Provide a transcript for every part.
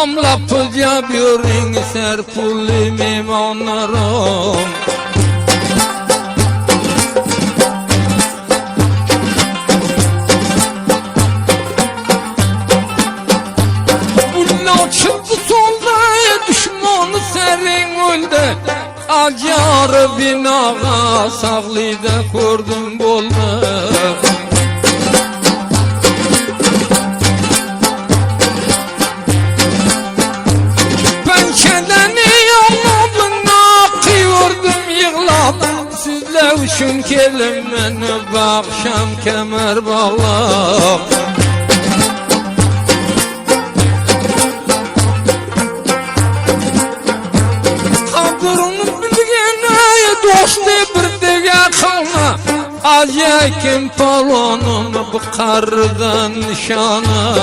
damla pul yapıyorum serpulli mimanlarım. Bunlar çıktı solda düşmanı serin öldü. Acar binağa sağlıyda kurdum bolda. Sizler üçün kelim beni bakşam kemer bağlap. Kadrını bilgene dostu bir dege kalma. Acekim palonum bu kardan nişana.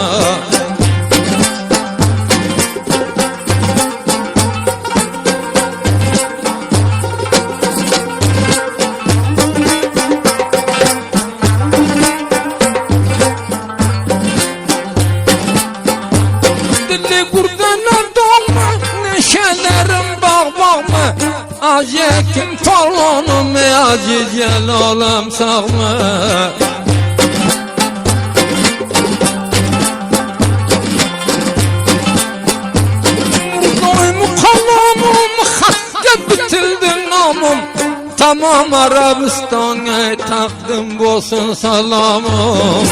Acekim palonum acı celalım sağma. Murdayım kalamım hakka bitildi namım. Tamam Arabistan'a taktım bolsun salamım.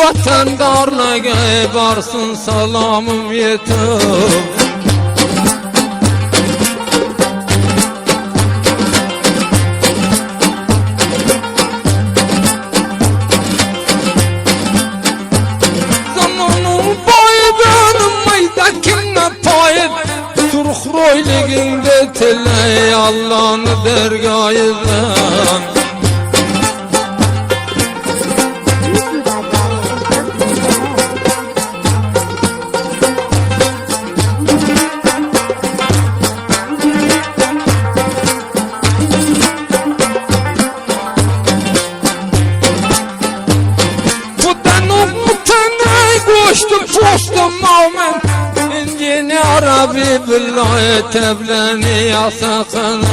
Vatandarlığa varsın salamım yetim. Zamanın boyu benim maydakine payet. Turk royliginde tele Allah'ını dergâhinden. Postum mavmen İncini Arabi billahi tebleni yasakını.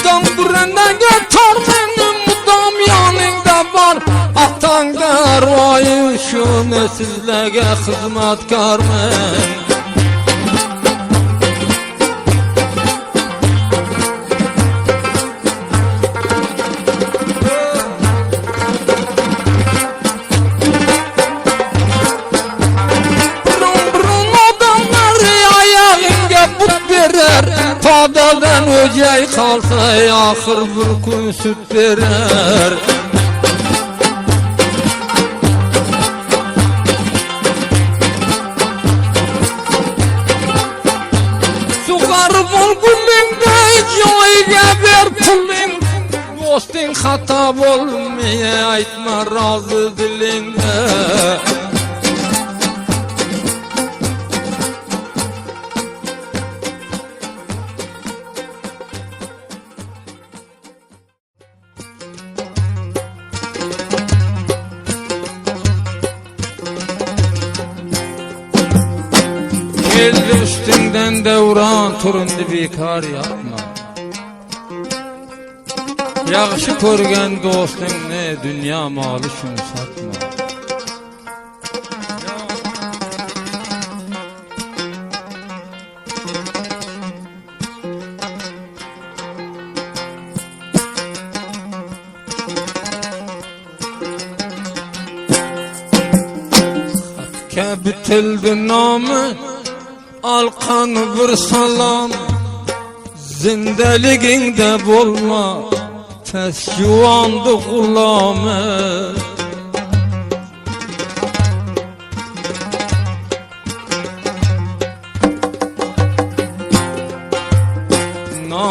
Damburanda götür benim mudam yanında var. Atanga arvayı şu nesillege hizmetkar men. Burun adamlar ayağınga but verer. Padadan öcey kalsa ahır bir gün süt verer. Dostin hata olmaya aytma razı dilinde. El üstünden devran turundu bekar yapma. Yaxşı körgen dostunni dünya malı şun satma. Hatka bitildi namı alkan bir salam. Zindeliginde bolma Tez yuvandı gulame.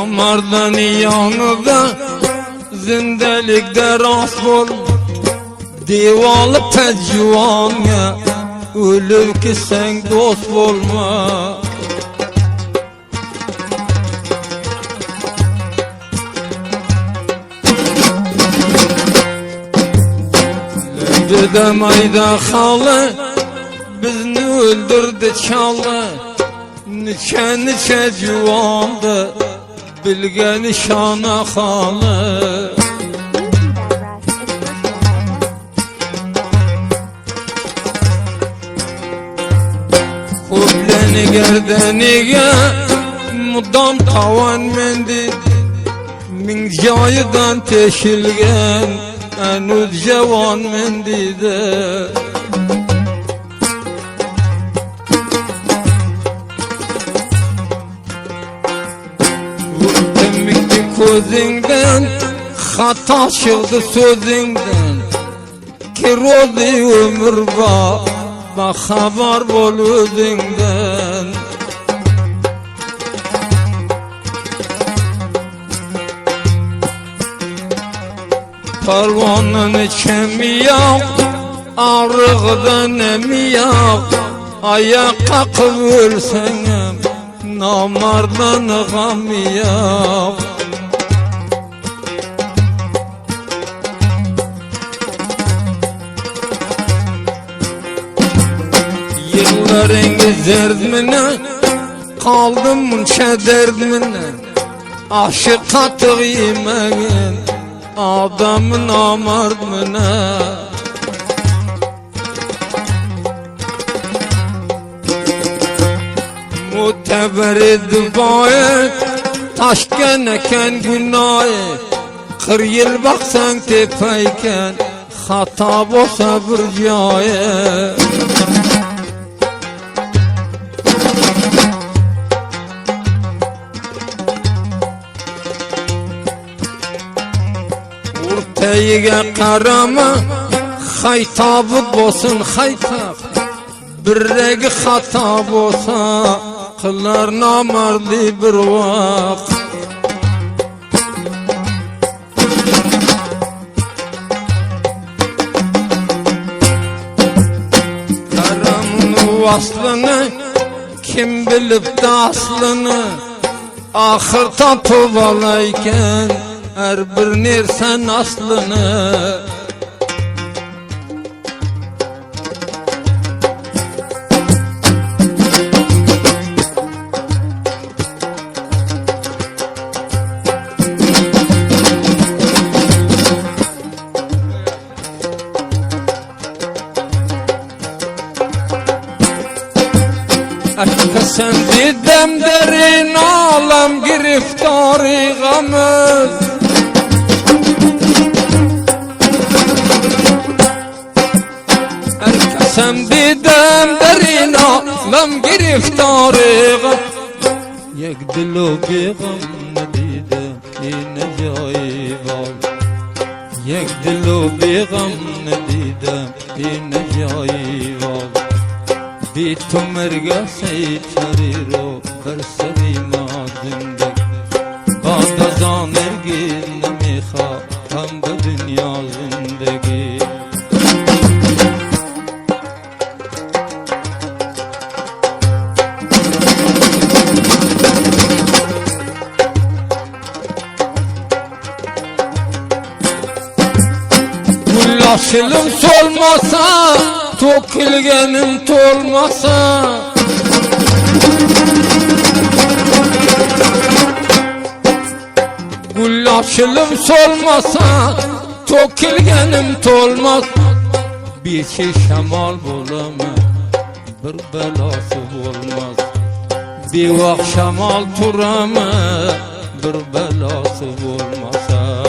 Namardan yanıda zindelikde rast bol. Divalı pecvanya ölür ki sen dost olma. Dedem ayda halı bizni öldürdü çalı. Niçe civandı bilge nişana halı. Kubleni gerdeniga mudam tavan mendi. Min joyidan teşilgen henüz cevan mendide. Temikti ko'zingdan xato chiqdi so'zingdan. Kirodi umr baxabar bo'l o'zingdan. Parvanın içemi yok, ağrıqdan emi yok. Ayakka kıvırsanım, namardan gam yok. Yıllarınız derdmine, kaldım munça derdmine. Aşık katığı yemeğin, adamın amardmına. Muteber dubayı taşken eken günahı. 40 yıl baksan tepeyken hata bolsa bir joyi. Ortayga qarama, haytabı bolsun haytab. Birregi hata bolsa kılar namardi bir vaqt. Karamın vaslını kim bilipdi aslını. Ahir tapıp alayken her bir nersen aslını. Sen didem derin alem giriftarı gamız. Sen didem derin alem giriftarı gamız. Yek dilo beğam nedide yine joyi var. Yek dilo beğam nedide yine joyi var. Bir tumerga sey chariro berseri madinde. Bada zaner gilne mikha ham bu dünya zindagi. Gulaşılım solmasa, tokilgenim tolmasa. Gulaşılım solmasa, tokilgenim tolmaz. Bir şey şemal bulamaz, bir belası olmaz. Bir vakt şemal turamaz, bir belası olmasa.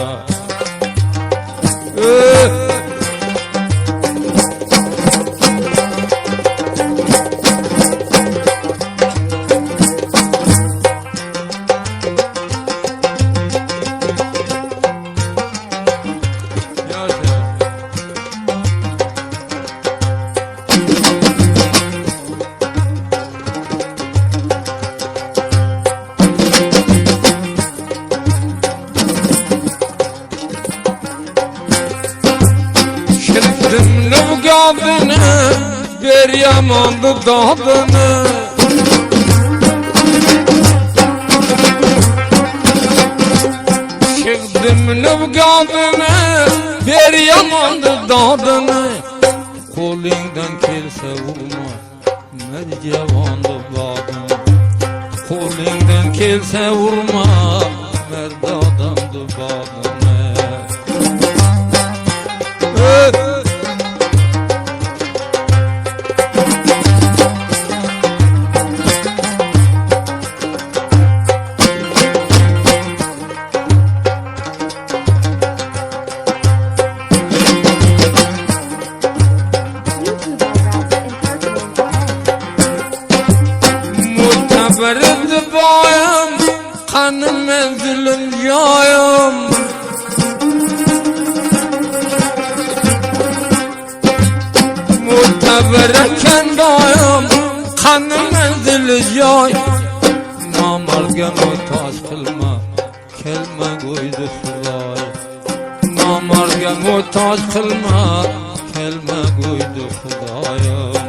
ber yamandı dadını. Çıktım nüvgadını, ber yamandı dadını. Kolingdan kelse vurma, mercevandı badını. Kolingdan kelse vurma, merdadandı badını. Muteberdi bayım, kanım menzilim yayım. Muteberken dayım, kanım menzilim yayım. Namalga muhtaç kılma, kelme koydu Xudoy. Namalga muhtaç kılma, kelme koydu Xudoyim.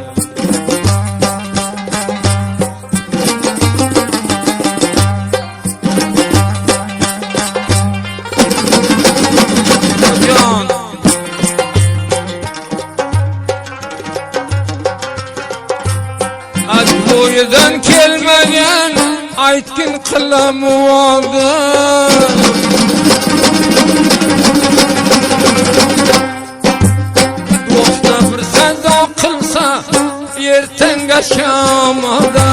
Boydan kelmegen aytgin qilam oldu. Do'stna bir sado qilsa ertanga shamada.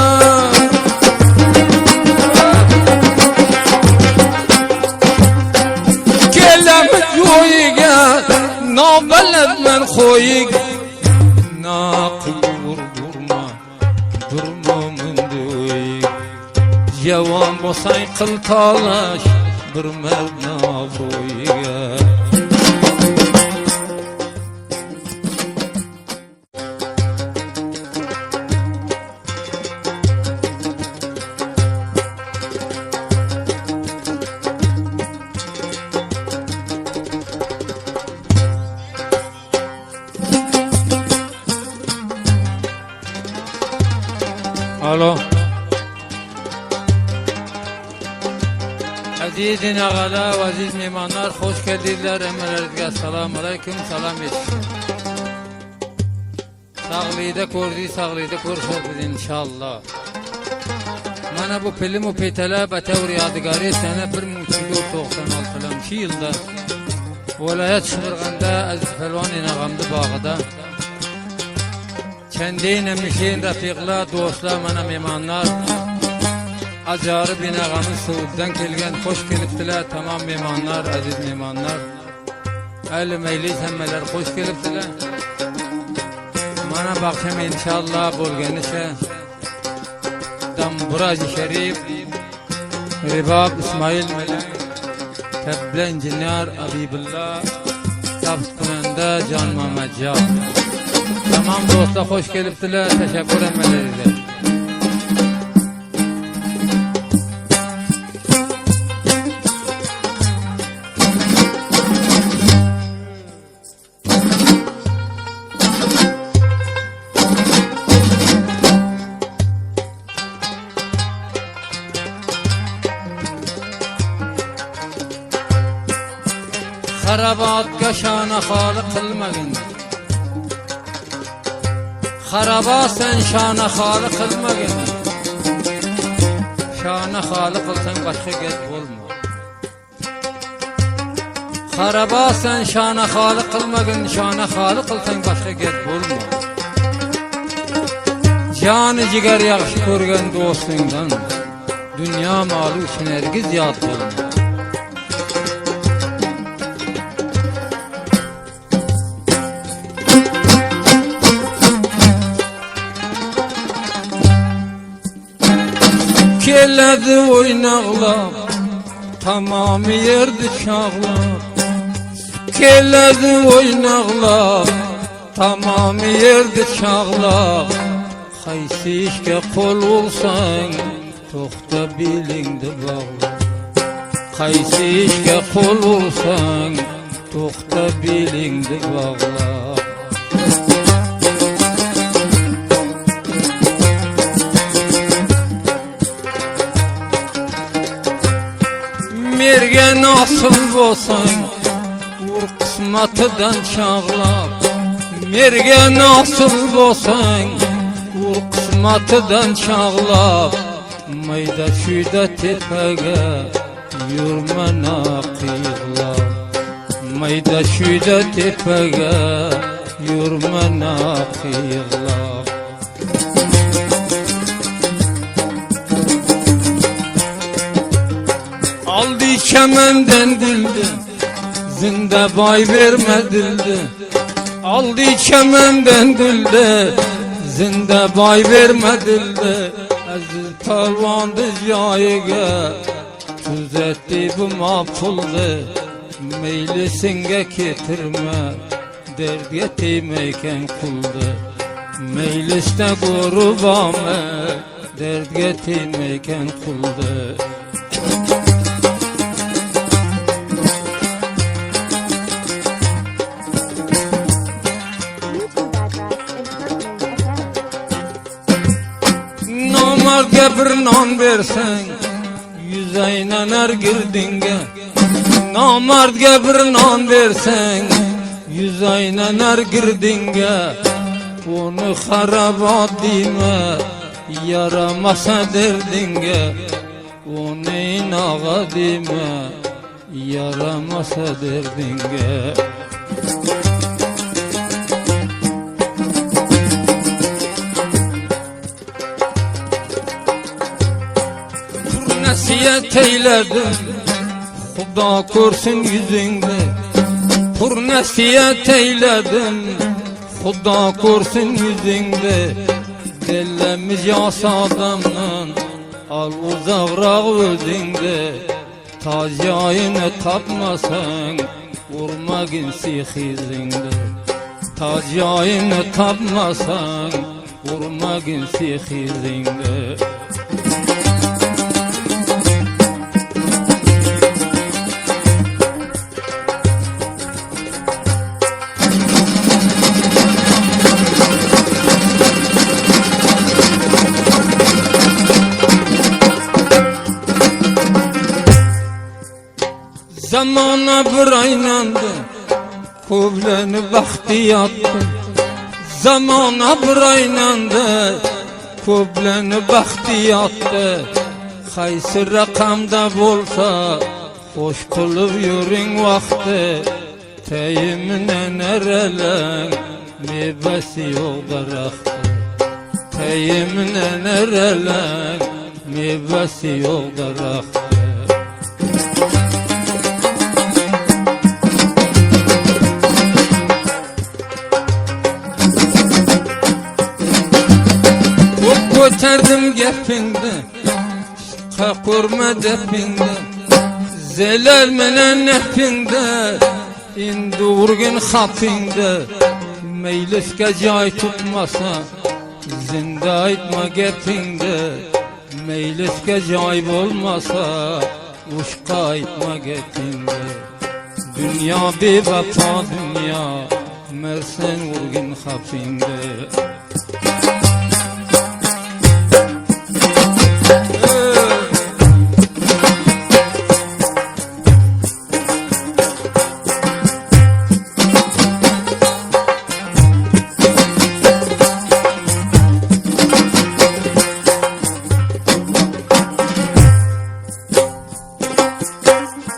Kelam yo'yiga nobaladman qo'yiga naqul durma Yavan bosay qil talash bir mard navro'yiga. Alo. Aziz dinağalar, aziz mehmanlar, hoş geldinler. Emrelerinize assalamu aleyküm, salam etsin. Sağlıyda gördük, sağlıyda görüşürüz inşallah. Mana bu film o petala batavri yadigarı sene 1996 yılda vilayet Şıngırganda Aziz Pelvan inağamdı bağıda. Kendine mişin rafiqlar, dostlar, mana mehmanlar. Acarı binağamın Suud'dan kelgen hoş geliptiler. Tamam mehmanlar, aziz mehmanlar. Ehli meclis hemmeler hoş geliptiler. Mana bakşam inşallah bo'lganicha Damburacı Şerif, Ribab İsmail Melek, Tabla İnjiner Abibullah, Tabskunanda Can Muhammadjon. Tamam dostlar hoş geliptiler. Teşekkür ederim. Xarabatga shona xoli qilmagin. Xarabat sen shona xoli qilmagin. Shona xoli qilsang boshqa gap bo'lma. Xarabat sen shona xoli qilmagin, shona xoli qilsang boshqa gap bo'lma. Joni jigar yaxshi ko'rgan do'stingdan dunyo moli uchun hergiz yod bo'lma. Keladi o'ynaqlab, tamom yerdi chog'lab. Keladi o'ynaqlab, tamom yerdi chog'lab. Qaysi ishga qo'l ursang, to'xta belingni bog'la. Qaysi ishga qo'l ursang, to'xta belingni bog'la. merge nasıl bolsan vur kısmetinden çağlap. Merge nasıl bolsan vur kısmetinden çağlap. Mayda şuyda tepege yürme nakıyla. Mayda şuyda tepege yürme nakıyla. Aldı çemenden dildi, zinde bay vermedildi. Aldı çemenden dildi, zinde bay vermedildi. Aziz palvandı cayiga, tuz etti bu mapuldu. Meylisinge getirme, dert getirmeyken kuldu. Meyliste gurbame, dert getirmeyken kuldu. Namardga bir non bersang yuz aynanar girdinga. Namardga bir non bersang yuz aynanar girdinga. Onu xarabot deyma yaramasa derdinga. Onu inaga deyma yaramasa derdinga. Nasiyet eyledim Xudo ko'rsin yüzünde. Pur nasiyet eyledim Xudo ko'rsin yüzünde. Dellemiz yasa adamdan al uzaqroq o'zingde. Tajayini tapmasang urmagin sihizingde. Tajayini tapmasang urmagin sihizingde. Zamana bir aynandı, kovleni vakti yattı. Zamana bir aynandı, kovleni vakti yattı. Qaysi rakamda bolsa, hoş kılıp yürün vakti. Teyimine nerelen, meyvesi yok daraktı. Teyimine nerelen, meyvesi yok daraktı. Ko'tardim gapingni, qaqurma depingni. Zelal menen nepingni, endi urgin xapingni. Meylisga joy tutmasa, zinda aytma gapingni. Meylisga joy bo'lmasa, ushqa aytma gapingni. Dünya bevafo dünya, mersen urgin xapingni.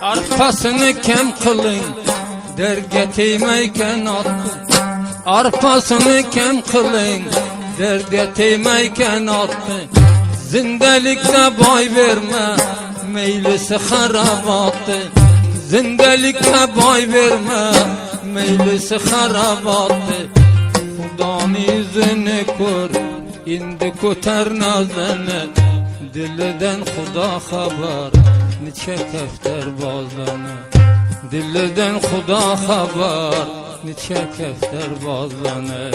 Arpasını kem kılın, derge teymeyken attı. Arpasını kem kılın, derge teymeyken attı. Zindelikte boy verme, meylisi harabattı. Zindelikte boy verme, meylisi harabattı. Xudoning yüzünü ko'r, endi ko'tar nazini. Dilidan Xudo xabar, necha kaftar bozlani. Dilidan Xudo xabar, necha kaftar bozlani.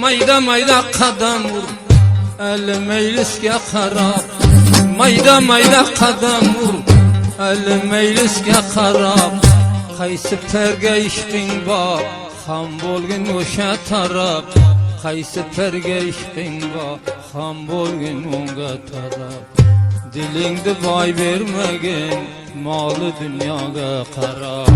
Mayda mayda qadam ur, eli meylisga qarab. Mayda mayda qadam ur, eli meylisga qarab. Qaysi perga ishqing bor, Ham bo'lgin o'sha taraf, qaysi perga ishqing bor, ham bo'lgin unga taraf. Dilingni boy bermagin, moli dunyoga qarab.